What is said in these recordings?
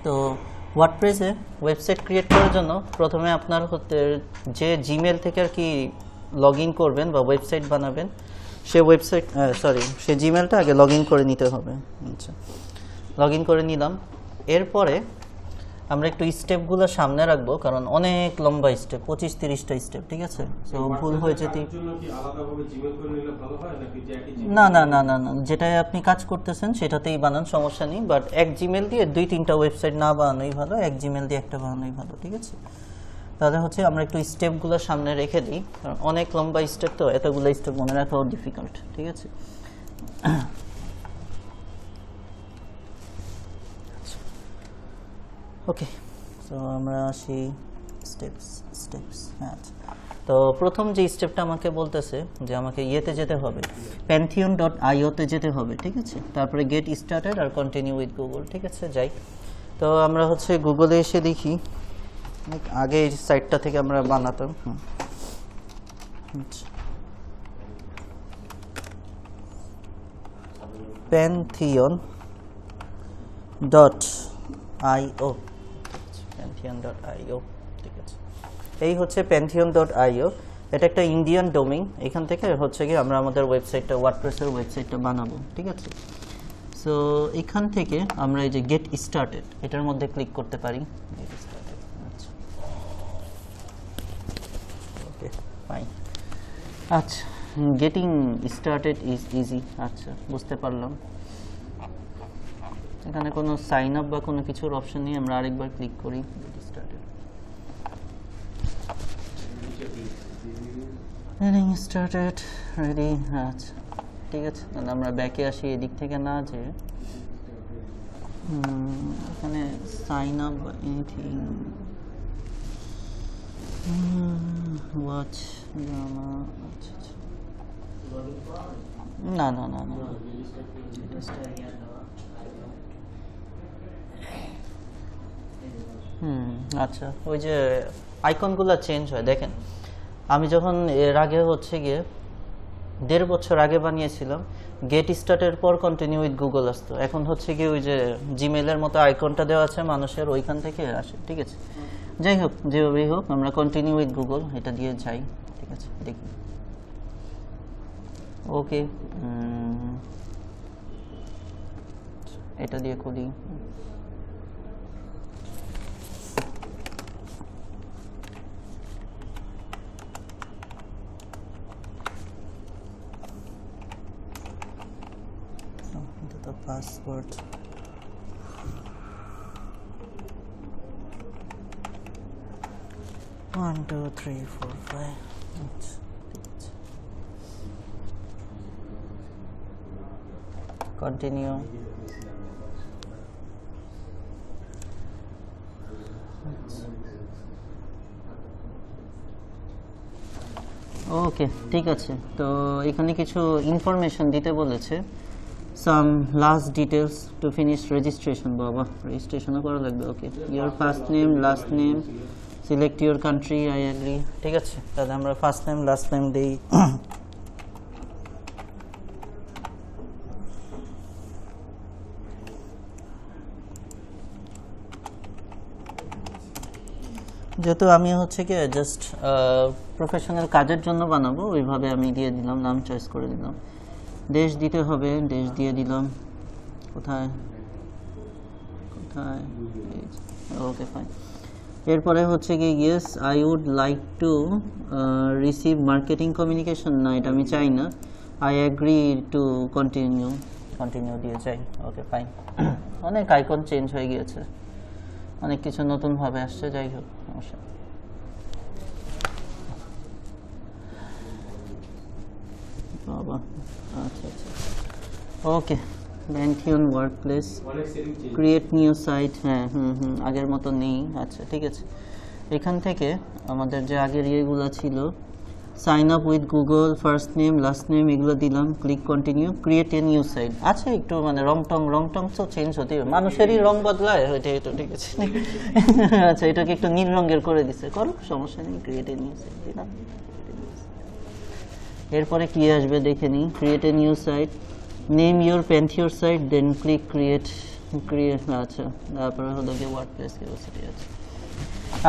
তো ওয়ার্ডপ্রেসে website create করার জন্য প্রথমে আপনার যে জিমেল থেকে আর কি লগ ইন করবেন বা ওয়েবসাইট বানাবেন সে জিমেলটা আগে লগ ইন করে নিতে হবে। আচ্ছা, লগ ইন করে নিলাম। এরপরে আমরা একটু স্টেপগুলো সামনে রাখবো, কারণ অনেক লম্বা স্টেপ, 25-30টা স্টেপ, ঠিক আছে? তো ভুল হয়ে যেতে না না না না না, যেটাই আপনি কাজ করতেছেন সেটাতেই বানান, সমস্যা নেই। বাট এক জিমেল দিয়ে 2-3টা ওয়েবসাইট না বানানোই ভালো, এক জিমেল দিয়ে একটা বানানোই ভালো, ঠিক আছে? তাহলে হচ্ছে আমরা একটু স্টেপগুলো সামনে রেখে দিই, কারণ অনেক লম্বা স্টেপ, তো এতগুলো স্টেপ মনে রাখাও ডিফিকাল্ট, ঠিক আছে? ওকে, তো আমরা আসি স্টেপস। হ্যাঁ, তো প্রথম যে স্টেপটা আমাকে বলতেছে যে আমাকে ইয়েতে যেতে হবে, pantheon.io তে যেতে হবে, ঠিক আছে? তারপরে গেট স্টার্টেড আর কন্টিনিউ উইথ গুগল, ঠিক আছে? যাই, তো আমরা হচ্ছে গুগলে এসে দেখি, আগে এই সাইটটা থেকে আমরা বানাতাম। pantheon.io, pantheon.io, ঠিক আছে? এই হচ্ছে pantheon.io, এটা একটা ইন্ডিয়ান ডোমেইন। এখান থেকে হচ্ছে কি আমরা আমাদের ওয়েবসাইটটা, ওয়ার্ডপ্রেসের ওয়েবসাইটটা বানাবো, ঠিক আছে? সো এখান থেকে আমরা এই যে গেট স্টার্টেড এটার মধ্যে ক্লিক করতে পারি। গেট স্টার্টেড, আচ্ছা, ওকে, ফাইন। আচ্ছা, গেটিং স্টার্টেড ইজ ইজি, আচ্ছা, বুঝতে পারলাম। এখানে কোনো সাইন আপ বা কোনো কিছুর অপশন নেই, আমরা আরেকবার ক্লিক করি, get started, getting started, ready. আচ্ছা, ঠিক আছে, তাহলে আমরা ব্যাকে আসি, এদিক থেকে না যে এখানে সাইন আপ বা এনিথিং, ওয়াচ ড্রামা, আচ্ছা আচ্ছা, না না না না, আচ্ছা, ওই যে আইকনগুলো চেঞ্জ হয়, দেখেন আমি যখন এর আগে হচ্ছে গিয়ে 1.5 বছর আগে বানিয়েছিলাম, গেট স্টার্টের পর কন্টিনিউ উইথ গুগল আসতো, এখন হচ্ছে কি ওই যে জিমেলের মতো আইকনটা দেওয়া আছে মানুষের, ওইখান থেকে আসে, ঠিক আছে? যাই হোক, যেভাবেই হোক, আমরা কন্টিনিউ উইথ গুগল এটা দিয়ে যাই, ঠিক আছে? দেখি, ওকে, এটা দিয়ে খুলি। Password, one two three four five, continue. Okay, ঠিক আছে, তো এখানে কিছু ইনফরমেশন দিতে বলেছে, some last details to finish registration, বাবা রেজিস্ট্রেশনও করা লাগবে। ওকে, your first name, last name, select your country, I agree, ঠিক আছে? তাহলে আমরা ফার্স্ট নেম লাস্ট নেম দেই। যেহেতু আমি হচ্ছে কি জাস্ট প্রফেশনাল কাজের জন্য বানাবো, ওইভাবে আমি দিয়ে দিলাম, নাম চয়েস করে দিলাম। দেশ দিতে হবে, দেশ দিয়ে দিলাম। কোথায়, ওকে, ফাইন। এরপরে হচ্ছে কি, yes I would like to receive marketing communication, না এটা আমি চাই না। আই অ্যাগ্রি টু কন্টিনিউ দিয়ে চাই, ওকে, ফাইন। অনেক আইকন চেঞ্জ হয়ে গিয়েছে, অনেক কিছু নতুনভাবে আসছে, যাই হোক, সমস্যা। বাবা, আচ্ছা আচ্ছা, okay, Pantheon workplace, create new site, হ্যাঁ, আগের মতো নেই, আচ্ছা, ঠিক আছে। এখান থেকে আমাদের যে আগের ইয়েগুলো ছিল, sign up with Google, first name, last name, এগুলো দিলাম, click continue, create a new site. আচ্ছা, একটু মানে রং টং তো চেঞ্জ হতে হবে, মানুষেরই রং বদলায়, ওইটাই তো, ঠিক আছে? আচ্ছা, এটাকে একটু নীল রঙের করে দিছে, করো, সমস্যা নেই, ক্রিয়েট এ নিউ সাইট দিলাম। এরপরে কি আসবে দেখে নিই, create a new site, name your Pantheon site, then click create create, আচ্ছা তারপরে হলো গিয়ে ওয়ার্ডপ্রেস কিউরিওসিটি আছে।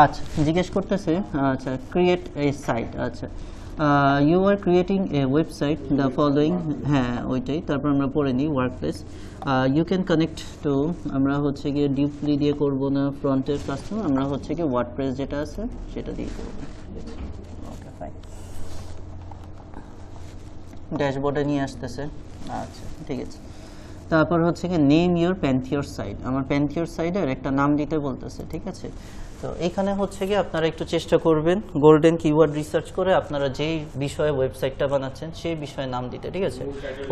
আচ্ছা জিজ্ঞেস করতেছে, আচ্ছা ক্রিয়েট এ সাইট, আচ্ছা you are creating a website the following, হ্যাঁ ওইটাই। তারপর আমরা পড়ে নিই WordPress, you can connect to, আমরা হচ্ছে গিয়ে ডিপলি দিয়ে করবো না ফ্রন্টের কাস্টম, আমরা হচ্ছে গিয়ে ওয়ার্ডপ্রেস যেটা আছে সেটা দিয়ে করবো। ওকে ফাইন, ড্যাশবোর্ডে নিয়ে আসতেছে, আচ্ছা ঠিক আছে। তারপর হচ্ছে কি নেম ইউর প্যান্থিওর সাইট, আমার প্যান্থিওর সাইডের একটা নাম দিতে বলতেছে, ঠিক আছে। তো এখানে হচ্ছে কি আপনারা একটু চেষ্টা করবেন গোল্ডেন কিওয়ার্ড রিসার্চ করে আপনারা যেই বিষয়ে ওয়েবসাইটটা বানাচ্ছেন সেই বিষয়ে নাম দিতে, ঠিক আছে।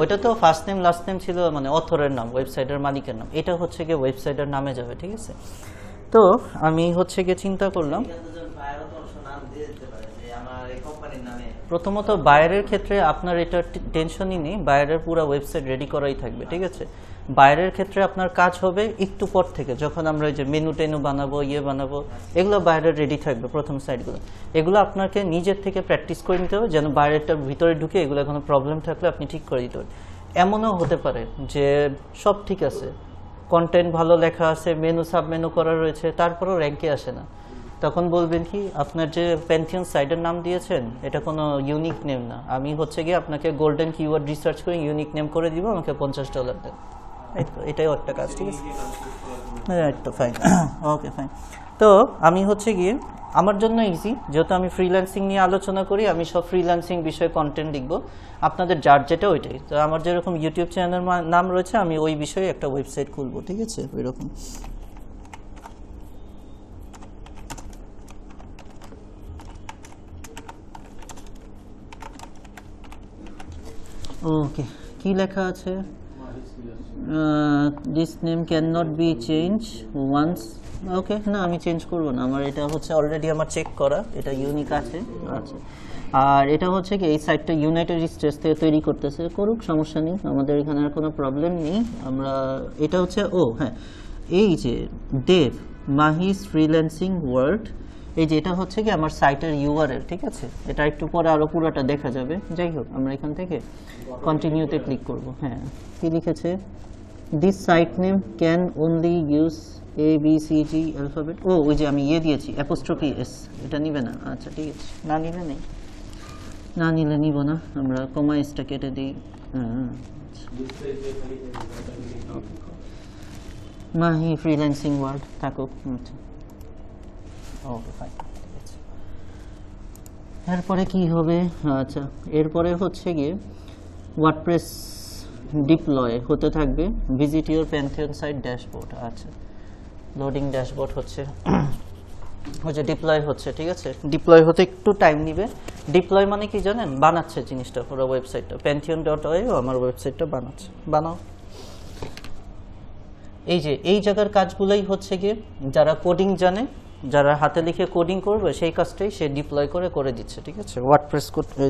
ওইটা তো ফার্স্ট নেম লাস্ট নেম ছিল মানে অথরের নাম, ওয়েবসাইটের মালিকের নাম, এটা হচ্ছে গিয়ে ওয়েবসাইটের নামে যাবে, ঠিক আছে। তো আমি হচ্ছে গিয়ে চিন্তা করলাম প্রথমত বাইরের ক্ষেত্রে আপনার এটা টেনশনই নেই, বাইরের পুরো ওয়েবসাইট রেডি করাই থাকবে, ঠিক আছে। বাইরের ক্ষেত্রে আপনার কাজ হবে একটু পর থেকে, যখন আমরা এই যে মেনু টেনু বানাবো বানাবো এগুলো বাইরের রেডি থাকবে প্রথম সাইটগুলো, এগুলো আপনাকে নিজের থেকে প্র্যাকটিস করে নিতে হবে যেন বাইরেরটার ভিতরে ঢুকে এগুলো কোনো প্রবলেম থাকলে আপনি ঠিক করে দিতে পারেন। এমনও হতে পারে যে সব ঠিক আছে, কন্টেন্ট ভালো লেখা আছে, মেনু সাব মেনু করা রয়েছে, তারপরেও র্যাঙ্কে আসে না, তখন বলবেন কি আপনার যে প্যান্থিয়ন সাইটের নাম দিয়েছেন এটা কোনো ইউনিক নেম না, আমি হচ্ছে গিয়ে আপনাকে গোল্ডেন কিওয়ার্ড রিসার্চ করে ইউনিক নেম করে দিব, আমাকে $50 দেন, এটাই একটা কাজ, ঠিক আছে। তো ফাইন, ওকে ফাইন। তো আমি হচ্ছে গিয়ে আমার জন্য ইজি, যেহেতু আমি ফ্রিল্যান্সিং নিয়ে আলোচনা করি, আমি সব ফ্রিল্যান্সিং বিষয়ে কন্টেন্ট লিখবো, আপনাদের যার যেটা ওইটাই। তো আমার যেরকম ইউটিউব চ্যানেলের নাম রয়েছে আমি ওই বিষয়ে একটা ওয়েবসাইট খুলবো, ঠিক আছে, ওই রকম। ওকে, কি লেখা আছে? This name can not be change once, okay না আমি চেঞ্জ করব না, আমার এটা হচ্ছে অলরেডি আমার চেক করা, এটা ইউনিক আছে, আচ্ছা। আর এটা হচ্ছে কি এই সাইটটা ইউনাইটেড স্টেটস থেকে তৈরি করতেছে, করুক সমস্যা নেই, আমাদের এখানে আর কোনো প্রবলেম নেই। আমরা এটা হচ্ছে হ্যাঁ এই যে দেব মাহিস ফ্রিল্যান্সিং ওয়ার্ল্ড, এই যে এটা হচ্ছে কি আমার সাইটের ইউআরএল, ঠিক আছে। এটা একটু পরে আরও পুরোটা দেখা যাবে, যাই হোক আমরা এখান থেকে কন্টিনিউতে ক্লিক করব। হ্যাঁ কি লিখেছে, this site name can only use ABCD alphabet, ওই যে আমি দিয়েছি অ্যাপোস্ট্রফি S, এটা নিবে না, আচ্ছা ঠিক আছে, না নিলে নেই, না নিলে নিব না, আমরা কমা এসটা কেটে দিই। মাহি ফ্রিল্যান্সিং ওয়ার্ল্ড থাকুক, আচ্ছা ওকে ফাইন, ঠিক আছে। এরপরে কি হবে, আচ্ছা এরপরে হচ্ছে গিয়ে ওয়ার্ডপ্রেস ডিপ্লয় হতে থাকবে, visit your Pantheon site dashboard, আচ্ছা লোডিং ড্যাশবোর্ড হচ্ছে, হচ্ছে ডিপ্লয় হচ্ছে, ঠিক আছে। ডিপ্লয় হতে একটু টাইম নিবে, ডিপ্লয় মানে কি জানেন, বানাচ্ছে জিনিসটা, পুরো ওয়েবসাইটটা pantheon.io আমার ওয়েবসাইটটা বানাচ্ছে, বানাও। এই যে এই জায়গার কাজগুলোই হচ্ছে গিয়ে যারা কোডিং জানে, যারা হাতে লিখে কোডিং করবে সেই কাজটাই সে ডিপ্লয় করে দিচ্ছে, ঠিক আছে। ওয়ার্ডপ্রেস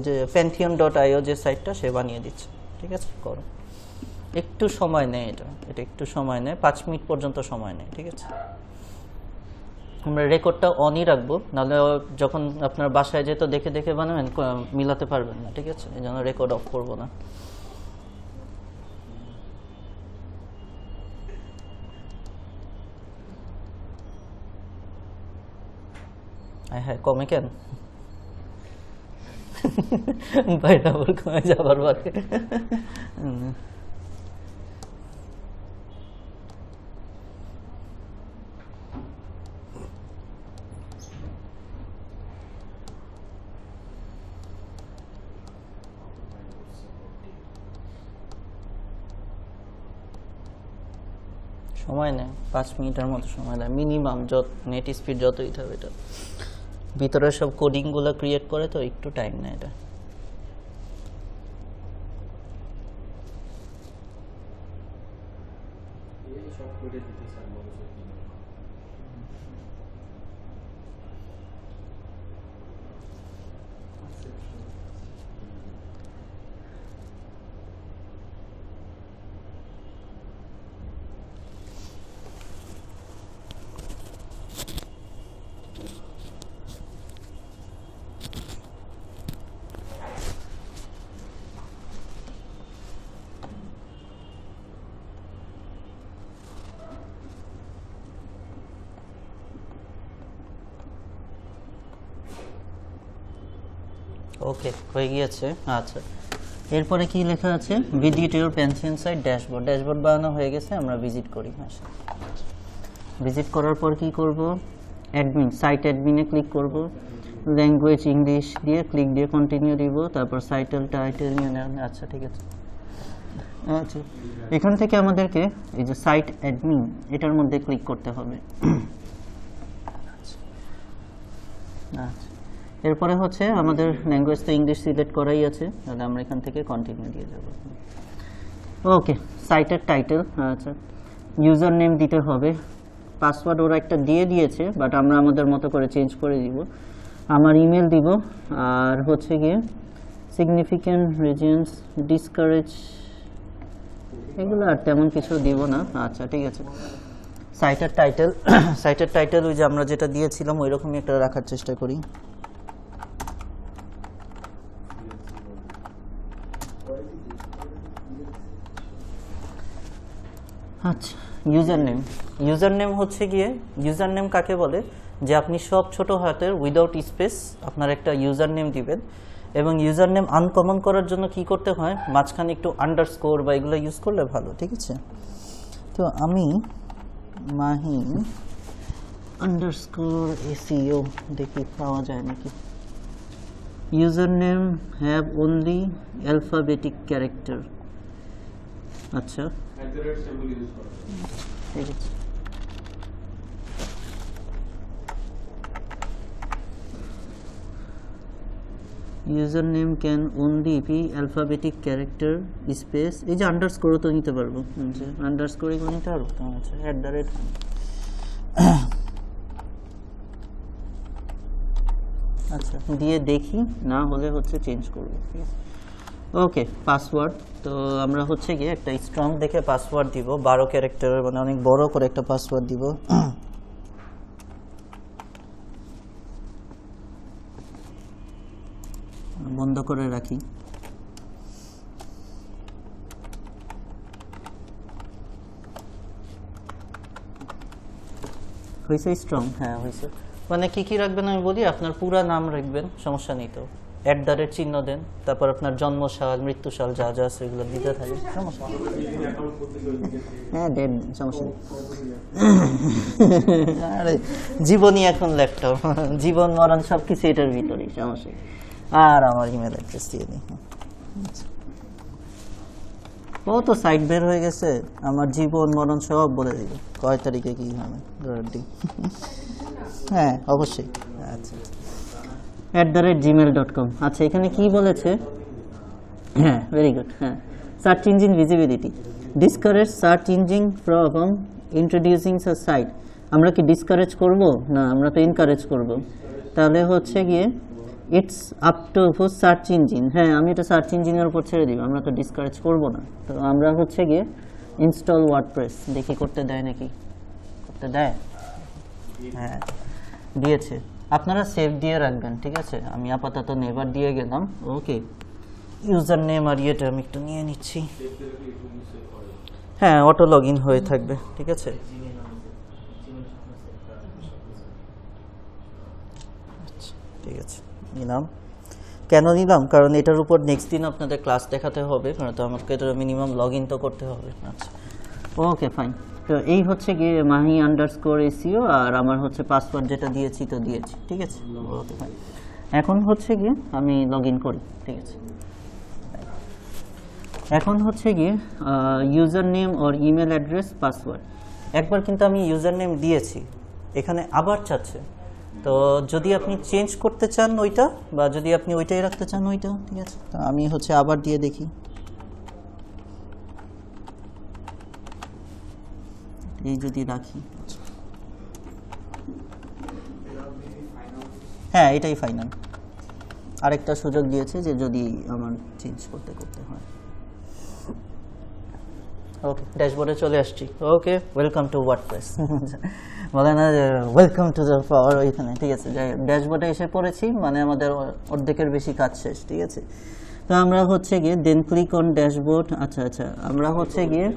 যে pantheon.io যে সাইটটা সে বানিয়ে দিচ্ছে, ঠিক আছে, করো। একটু সময় নেয়, এটা একটু সময় নেয়, 5 মিনিট পর্যন্ত সময় নেয়, ঠিক আছে। আমরা রেকর্ডটা অনই রাখবো, নাহলে যখন আপনার বাসায় যেত দেখে দেখে বানাবেন মিলাতে পারবেন না, ঠিক আছে, এই জন্য রেকর্ড অফ করবো না। হ্যাঁ কমে কেন বাইরে কমে যাবার পরে সময় নেয় 5 মিনিটের মতো সময় নেয় মিনিমাম, যত নেট স্পিড যতই থাকবে, এটা ভিতরে সব কোডিংগুলো ক্রিয়েট করে তো একটু টাইম নেয় এটা। ওকে হয়ে গিয়েছে। আচ্ছা, এরপরে কি লেখা আছে? Visit your Pantheon site dashboard. Dashboard বানানো হয়ে গেছে, আমরা ভিজিট করি। আচ্ছা, ভিজিট করার পর কি করব? অ্যাডমিন, সাইট অ্যাডমিনে ক্লিক করব, ল্যাঙ্গুয়েজ ইংলিশ দিয়ে ক্লিক দিয়ে কন্টিনিউ দিব, তারপর টাইটেল আচ্ছা ঠিক আছে। আচ্ছা, এখান থেকে আমাদেরকে এই যে সাইট অ্যাডমিন এটার মধ্যে ক্লিক করতে হবে। আচ্ছা, এরপরে হচ্ছে আমাদের ল্যাঙ্গুয়েজ তো ইংলিশ সিলেক্ট করাই আছে, তাহলে আমরা এখান থেকে কন্টিনিউ দিয়ে যাব। ওকে, সাইটের টাইটেল। আচ্ছা, ইউজার নেম দিতে হবে, পাসওয়ার্ড ওরা একটা দিয়ে দিয়েছে, বাট আমরা আমাদের মতো করে চেঞ্জ করে দিব। আমার ইমেল দিব, আর হচ্ছে গিয়ে সিগনিফিক্যান্ট রিজনস, ডিসকারেজ, এগুলো আর তেমন কিছু দিব না। আচ্ছা ঠিক আছে। সাইটের টাইটেল, সাইটের টাইটেল ওই যে আমরা যেটা দিয়েছিলাম ওই রকমই একটা রাখার চেষ্টা করি। আচ্ছা, ইউজার নেম। ইউজার নেম হচ্ছে গিয়ে, ইউজার নেম কাকে বলে? যে আপনি সব ছোট হাতের উইদাউট স্পেস আপনার একটা ইউজার নেম দিবেন, এবং ইউজার নেম আনকমন করার জন্য কি করতে হয়? মাঝখানে একটু আন্ডারস্কোর বা এগুলো ইউজ করলে ভালো। ঠিক আছে, তো আমি মাহি আন্ডারস্কোর এসইও দেখি পাওয়া যায় নাকি। User name have only alphabetic character. আচ্ছা ঠিক আছে। User name can only be alphabetic character space, এই যে আন্ডারস্কোরও তো নিতে পারবো, আন্ডারস্কোর এগুলো নিতে পারবো। আচ্ছা, @ আচ্ছা দিয়ে দেখি, না হলে হচ্ছে চেঞ্জ করবো। ওকে, পাসওয়ার্ড। তো আমরা হচ্ছে গিয়ে একটা স্ট্রং দেখে পাসওয়ার্ড দিব, 12 ক্যারেক্টারের, মানে অনেক বড় করে একটা পাসওয়ার্ড দিব। বন্ধ করে রাখি। হয়েছে স্ট্রং? হ্যাঁ হয়েছে। মানে কি কি রাখবেন আমি বলি, আপনার পুরা নাম রাখবেন, সমস্যা নেই তো, @ চিহ্ন দেন, তারপর আপনার জন্মসাল, মৃত্যুসাল যা যা আছে এগুলো দিতে থাকে, সমস্যা হ্যাঁ দেন, সমস্যা নেই। আরে জীবনই এখন ল্যাপটপ, জীবন মরণ সব কিছু এটার ভিতরেই, সমস্যা। আর আমার ইমেল অ্যাড্রেস দিয়ে দিই। ও তো সাইট বের হয়ে গেছে, আমার জীবন মরণ সব বলে দিল, কয় তারিখে কি হবে। হ্যাঁ অবশ্যই। আচ্ছা, @gmail.com। আচ্ছা, এখানে কি বলেছে? হ্যাঁ ভেরি গুড। হ্যাঁ, search engine visibility, discourage search engine from introducing a site. আমরা কি ডিসকারেজ করব? না, আমরা তো এনকারেজ করব। তাহলে হচ্ছে গিয়ে it's up to search engine. হ্যাঁ, আমি এটা সার্চ ইঞ্জিনের উপর ছেড়ে দিব, আমরা তো ডিসকারেজ করব না। তো আমরা হচ্ছে গিয়ে ইনস্টল ওয়ার্ডপ্রেস দেখি করতে দেয় নাকি, করতে দেয়। হ্যাঁ দিয়েছে, আপনারা সেভ দিয়ে রাখবেন। ঠিক আছে, আমি আপাতত নেভার দিয়ে গেলাম। ওকে, ইউজার নেম আর ইয়েটা আমি একটু নিয়ে নিচ্ছি। হ্যাঁ, অটো লগ ইন হয়ে থাকবে। ঠিক আছে, ঠিক আছে নিলাম। কেন নিলাম? কারণ এটার উপর নেক্সট দিন আপনাদের ক্লাস দেখাতে হবে, কারণ তো আমাকে এটা মিনিমাম লগ ইন তো করতে হবে। আচ্ছা ওকে ফাইন। তো এই হচ্ছে গিয়ে মাহি _SEO, আর আমার হচ্ছে পাসওয়ার্ড যেটা দিয়েছি তো দিয়েছি। ঠিক আছে, ওকে ফাইন। এখন হচ্ছে গিয়ে আমি লগ ইন করি। ঠিক আছে, এখন হচ্ছে গিয়ে ইউজার নেম ওর ইমেল অ্যাড্রেস, পাসওয়ার্ড। একবার কিন্তু আমি ইউজার নেম দিয়েছি, এখানে আবার চাচ্ছে। তো যদি আপনি চেঞ্জ করতে চান ওইটা, বা যদি আপনি ওইটাই রাখতে চান ওইটা, ঠিক আছে, তো আমি হচ্ছে আবার দিয়ে দেখি। এই যদি রাখি, হ্যাঁ এটাই ফাইনাল। আরেকটা সুযোগ দিয়েছে যে যদি আমার চেঞ্জ করতে হয়। ওকে, ড্যাশবোর্ডে চলে আসছি। ওকে, ওয়েলকাম টু ওয়ার্ডপ্রেস। বলে না যে ওয়েলকাম টু দ্য পাওয়ার, ওইখানে। ঠিক আছে, ড্যাশবোর্ডে এসে পড়েছি, মানে আমাদের অর্ধেকের বেশি কাজ শেষ। ঠিক আছে, তো আমরা হচ্ছে গিয়ে দেন ক্লিক অন ড্যাশবোর্ড। আচ্ছা আচ্ছা, আমরা হচ্ছে গিয়ে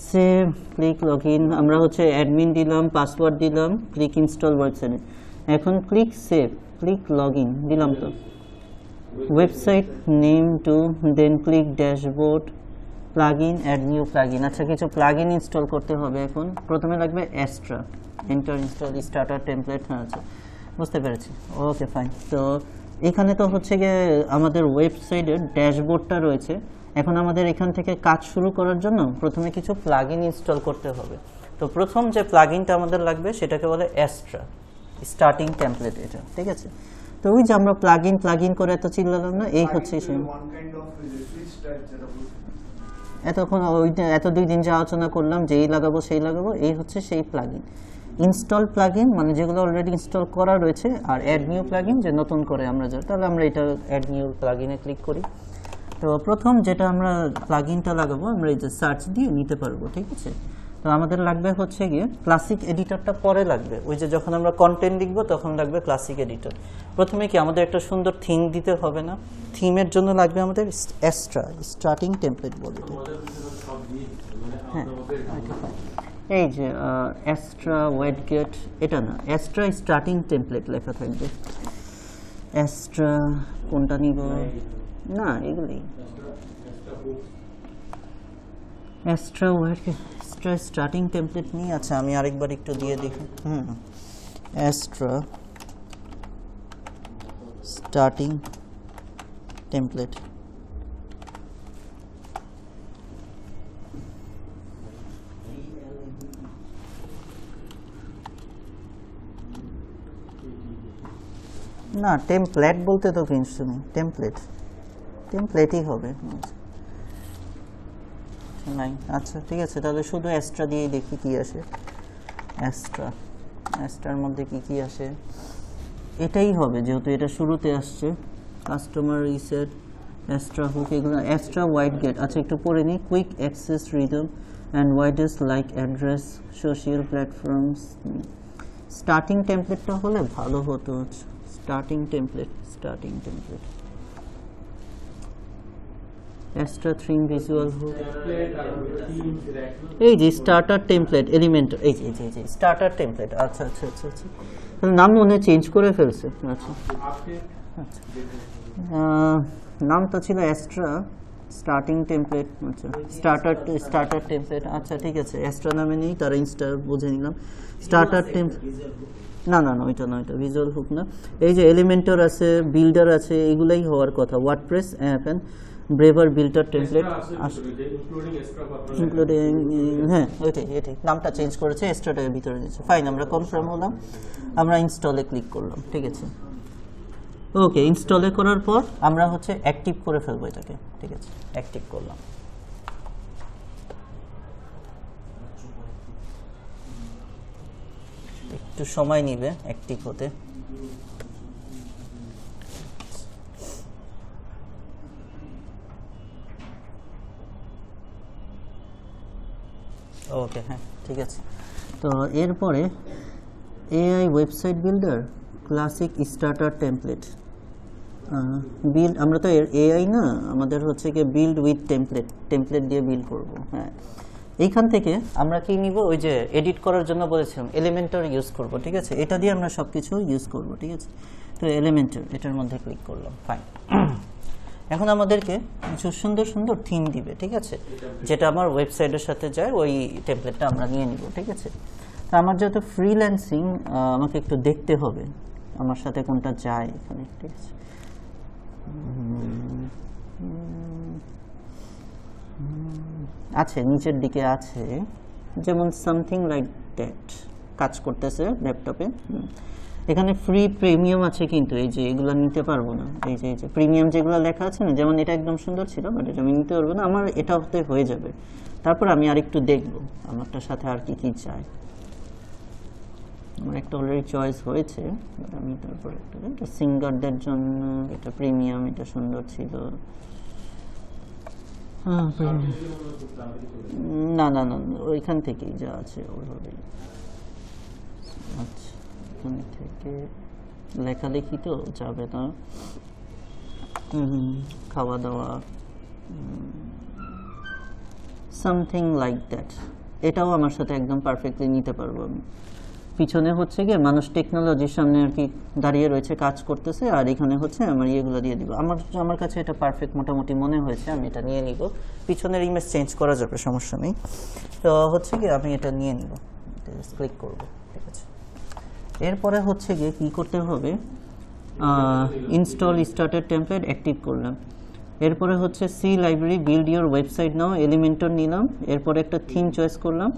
সেভ, ক্লিক লগ ইন, আমরা হচ্ছে অ্যাডমিন দিলাম, পাসওয়ার্ড দিলাম, ক্লিক ইনস্টল ওয়েবসাইট। এখন click save, click log in দিলাম তো। Website name to, then click dashboard, plugin, add new plugin. আচ্ছা, কিছু প্লাগইন ইনস্টল করতে হবে। এখন প্রথমে লাগবে Astra, enter install starter template. হ্যাঁ, আচ্ছা, বুঝতে পেরেছি। Okay, fine. তো এখানে তো হচ্ছে গিয়ে আমাদের ওয়েবসাইটের ড্যাশবোর্ডটা রয়েছে। এখন আমাদের এখান থেকে কাজ শুরু করার জন্য প্রথমে কিছু প্লাগইন ইনস্টল করতে হবে। তো প্রথম যে প্লাগইনটা আমাদের লাগবে সেটাকে বলে অ্যাস্ট্রা স্টার্টিং টেমপ্লেট, এটা ঠিক আছে। তো ওই যে আমরা প্লাগইন করে এত চিল্লালাম না, এই হচ্ছে সেই এতক্ষণ এত 2 দিন যে আলোচনা করলাম যে এই লাগাবো সেই লাগাবো, এই হচ্ছে সেই প্লাগইন। ইনস্টল প্লাগইন মানে যেগুলো অলরেডি ইনস্টল করা রয়েছে, আর অ্যাড নিউ প্লাগইন যে নতুন করে আমরা যাই, তাহলে আমরা এটা অ্যাড নিউ প্লাগইনে ক্লিক করি। তো প্রথম যেটা আমরা প্লাগইনটা লাগাবো আমরা এই যে সার্চ দিয়ে নিতে পারবো, ঠিক আছে। তো আমাদের লাগবে হচ্ছে গিয়ে ক্লাসিক এডিটরটা পরে লাগবে, ওই যে যখন আমরা কন্টেন্ট লিখবো তখন লাগবে ক্লাসিক এডিটর। প্রথমে কি আমাদের একটা সুন্দর থিম দিতে হবে না? থিমের জন্য লাগবে আমাদের অ্যাস্ট্রা স্টার্টিং টেমপ্লেট বলে। হ্যাঁ, এই যে অ্যাস্ট্রা ওয়েটগেট, এটা না, অ্যাস্ট্রা স্টার্টিং টেমপ্লেট লেখা থাকবে। অ্যাস্ট্রা কোনটা নিব? না, এগুলি অ্যাস্ট্রা ওয়েটগেট, অ্যাস্ট্রা স্টার্টিং টেমপ্লেট নিয়ে। আচ্ছা, আমি আরেকবার একটু দিয়ে দেখি। Astra starting template. না, টেমপ্লেট বলতে তো কিছু নেই, টেমপ্লেটই হবে। নাই, আচ্ছা ঠিক আছে, তাহলে শুধু অ্যাস্ট্রা দিয়েই দেখি কি আসে। অ্যাস্ট্রার মধ্যে কি আসে, এটাই হবে যেহেতু এটা শুরুতে আসছে। কাস্টমার রিসেট, অ্যাস্ট্রা হুক, এগুলো অ্যাস্ট্রা ওয়াইডগেট। আচ্ছা, একটু পড়ে নিই। Quick access rhythm and widest like address, social platforms. Starting টেমপ্লেটটা হলে ভালো হতো। Starting template Astra theme visual hook, এই যে স্টার্টার টেমপ্লেট এলিমেন্ট, এই যে স্টার্টার টেমপ্লেট। আচ্ছা, নাম মনে চেঞ্জ করে ফেলছে। আচ্ছা, নামটা ছিল অ্যাস্ট্রা স্টার্টিং টেমপ্লেট। আচ্ছা, স্টার্টার টেমপ্লেট। আচ্ছা ঠিক আছে, অ্যাস্ট্রা নামে নেই, তারা ইনস্টা বুঝে নিলাম। স্টার্টার টেমপ্লেট, না ওইটা না, ওইটা ভিজুয়াল হুক না। এই যে এলিমেন্টর আছে, বিল্ডার আছে, এগুলাই হওয়ার কথা। WordPress app and braver builder template including, হ্যাঁ এটাই নামটা চেঞ্জ করেছে, এক্সট্রাটার ভিতরে দিয়েছে। ফাইন, আমরা কনফার্ম হলাম, আমরা ইনস্টলে ক্লিক করলাম, ঠিক আছে। ওকে, ইনস্টলে করার পর আমরা হচ্ছে অ্যাক্টিভ করে ফেলবো এটাকে, ঠিক আছে। অ্যাক্টিভ করলাম। একটু সময় নিবে অ্যাক্টিভ হতে। ওকে, হ্যাঁ ঠিক আছে। তো এরপরে AI website builder classic starter template build. আমরা তো এআই না, আমাদের হচ্ছে কি বিল্ড উইথ টেমপ্লেট দিয়ে বিল্ড করব। হ্যাঁ, এইখান থেকে আমরা কি নিব, ওই যে এডিট করার জন্য বলেছিলাম এলিমেন্টর ইউজ করব, ঠিক আছে। এটা দিয়ে আমরা সব কিছু ইউজ করব, ঠিক আছে। তো এলিমেন্টর, এটার মধ্যে ক্লিক করলাম। ফাইন, এখন আমাদেরকে কিছু সুন্দর থিম দিবে, ঠিক আছে, যেটা আমার ওয়েবসাইটের সাথে যায়, ওই টেমপ্লেটটা আমরা নিয়ে নিব, ঠিক আছে। তো আমার যেহেতু ফ্রিল্যান্সিং, আমাকে একটু দেখতে হবে আমার সাথে কোনটা যায় এখানে, ঠিক আছে। আছে, নিচের দিকে আছে, যেমন সামথিং লাইক দ্যাট কাজ করতেছে ল্যাপটপে। এখানে ফ্রি প্রিমিয়াম আছে, কিন্তু এই যে এগুলো নিতে পারবো না। এই যে প্রিমিয়াম যেগুলো লেখা আছে না, যেমন এটা একদম সুন্দর ছিল, বাট এটা আমি নিতে পারবো না। আমার এটা হতে হয়ে যাবে। তারপর আমি আরেকটু দেখবো আমারটার সাথে আর কি চাই। আমার একটা অলরেডি চয়েস হয়েছে, বাট আমি তারপর একটা সিঙ্গারদের জন্য এটা প্রিমিয়াম, এটা সুন্দর ছিল। না ওইখান থেকেই যা আছে ওইভাবেই। আচ্ছা, এখান থেকে লেখালেখি তো যাবে না। খাওয়া দাওয়া, সামথিং লাইক দ্যাট, এটাও আমার সাথে একদম পারফেক্টলি নিতে পারবো আমি। পিছনে হচ্ছে গিয়ে মানুষ টেকনোলজির সামনে আর কি দাঁড়িয়ে রয়েছে, কাজ করতেছে, আর এখানে হচ্ছে আমার ইয়েগুলো দিয়ে দিব। আমার কাছে এটা পারফেক্ট মোটামুটি মনে হয়েছে, আমি এটা নিয়ে নিব। পিছনের ইমেজ চেঞ্জ করা যাবে, সমস্যা নেই। তো হচ্ছে গিয়ে আমি এটা নিয়ে নিব, ক্লিক করব, ঠিক আছে। এরপরে হচ্ছে গিয়ে কী করতে হবে, ইনস্টল স্টার্টেড টেমপ্লেট অ্যাক্টিভ করলাম। এরপরে হচ্ছে see library build your website now, Elementor নিলাম। এরপরে একটা থিম চয়েস করলাম,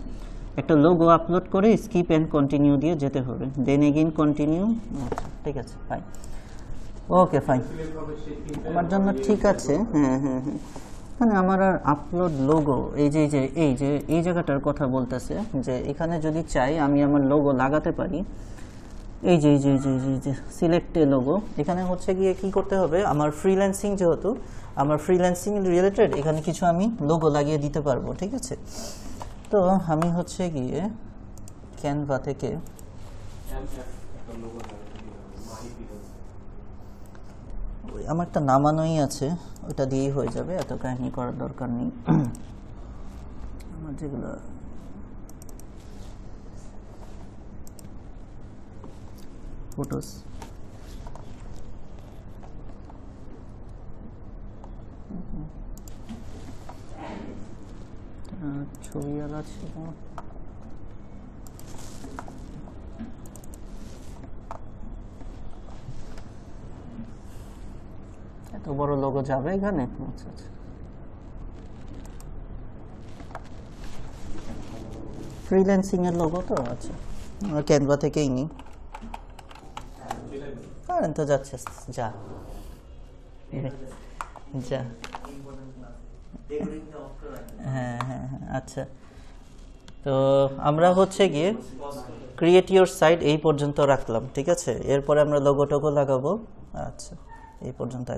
একটা লোগো আপলোড করে স্কিপ অ্যান্ড কন্টিনিউ দিয়ে যেতে হবে, দেন এগেইন কন্টিনিউ। আচ্ছা ঠিক আছে, ফাইন, ওকে ফাইন, আমার জন্য ঠিক আছে। হ্যাঁ হ্যাঁ হ্যাঁ, মানে আমার আর আপলোড লোগো এই জায়গাটার কথা বলতেছে, যে এখানে যদি চাই আমি আমার লোগো লাগাতে পারি। এই যে সিলেক্টে লোগো, এখানে হচ্ছে গিয়ে কি করতে হবে, আমার ফ্রিল্যান্সিং যেহেতু, আমার ফ্রিল্যান্সিং রিলেটেড এখানে কিছু আমি লোগো লাগিয়ে দিতে পারবো, ঠিক আছে। তো আমি হচ্ছে গিয়ে ক্যানভা থেকে আমারটা নামানোই আছে, ওটা দিয়েই হয়ে যাবে, এত কাহিনী করার দরকার নেই। আমার যেগুলো ফটোস, ছবিওয়ালা ছিল, এত বড় লোগো যাবে এখানে? আচ্ছা আচ্ছা, ফ্রিল্যান্সিং এর লোগো তো, আচ্ছা ক্যানভা থেকেই নিই। কারেন্ট তো যাচ্ছে, যা যা, হ্যাঁ হ্যাঁ হ্যাঁ, আচ্ছা। তো আমরা হচ্ছে গিয়ে ক্রিয়েট ইউর সাইট এই পর্যন্ত রাখলাম, ঠিক আছে। এরপরে আমরা লোগো টোগো লাগাবো, আচ্ছা এই পর্যন্ত আগে